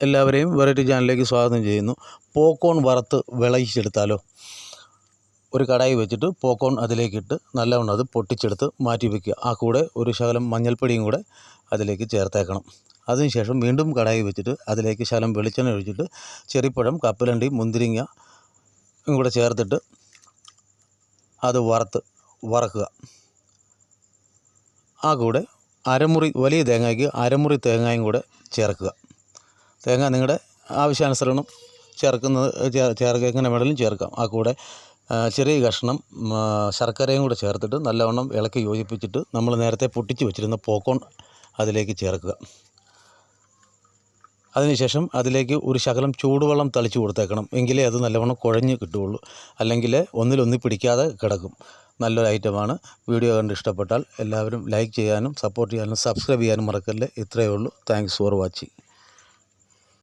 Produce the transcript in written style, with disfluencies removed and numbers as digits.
എല്ലാവരെയും വെറൈറ്റി ചാനലിലേക്ക് സ്വാഗതം ചെയ്യുന്നു. പോപ്കോൺ വറുത്ത് വിളയിച്ചെടുത്താലോ? ഒരു കടായി വെച്ചിട്ട് പോപ്കോൺ അതിലേക്കിട്ട് നല്ലവണ്ണം അത് പൊട്ടിച്ചെടുത്ത് മാറ്റി വയ്ക്കുക. ആ കൂടെ ഒരു ശകലം മഞ്ഞൾപ്പൊടിയും കൂടെ അതിലേക്ക് ചേർത്തേക്കണം. അതിനുശേഷം വീണ്ടും കടായി വെച്ചിട്ട് അതിലേക്ക് ശകലം വെളിച്ചെണ്ണ ഒഴിച്ചിട്ട് ചെറിപ്പഴം, കപ്പലണ്ടി, മുന്തിരിങ്ങ കൂടെ ചേർത്തിട്ട് അത് വറക്കുക. ആ കൂടെ വലിയ തേങ്ങയ്ക്ക് അരമുറി തേങ്ങയും കൂടെ ചേർക്കുക. തേങ്ങ നിങ്ങളുടെ ആവശ്യാനുസരണം എങ്ങനെ വേണമെങ്കിലും ചേർക്കാം. ആ കൂടെ ചെറിയ കഷ്ണം ശർക്കരയും കൂടെ ചേർത്തിട്ട് നല്ലവണ്ണം ഇളക്കി യോജിപ്പിച്ചിട്ട് നമ്മൾ നേരത്തെ പൊട്ടിച്ച് വെച്ചിരുന്ന പോപ്കോൺ അതിലേക്ക് ചേർക്കുക. അതിനുശേഷം അതിലേക്ക് ഒരു ശകലം ചൂടുവെള്ളം തളിച്ച് കൊടുത്തേക്കണം. എങ്കിലേ അത് നല്ലവണ്ണം കുഴഞ്ഞ് കിട്ടുകയുള്ളൂ. അല്ലെങ്കിൽ ഒന്നിലൊന്നി പിടിക്കാതെ കിടക്കും. നല്ലൊരു ഐറ്റമാണ്. വീഡിയോ കണ്ട് ഇഷ്ടപ്പെട്ടാൽ എല്ലാവരും ലൈക്ക് ചെയ്യാനും സപ്പോർട്ട് ചെയ്യാനും സബ്സ്ക്രൈബ് ചെയ്യാനും മറക്കല്ലേ. ഇത്രയേ ഉള്ളൂ. Thanks for watching.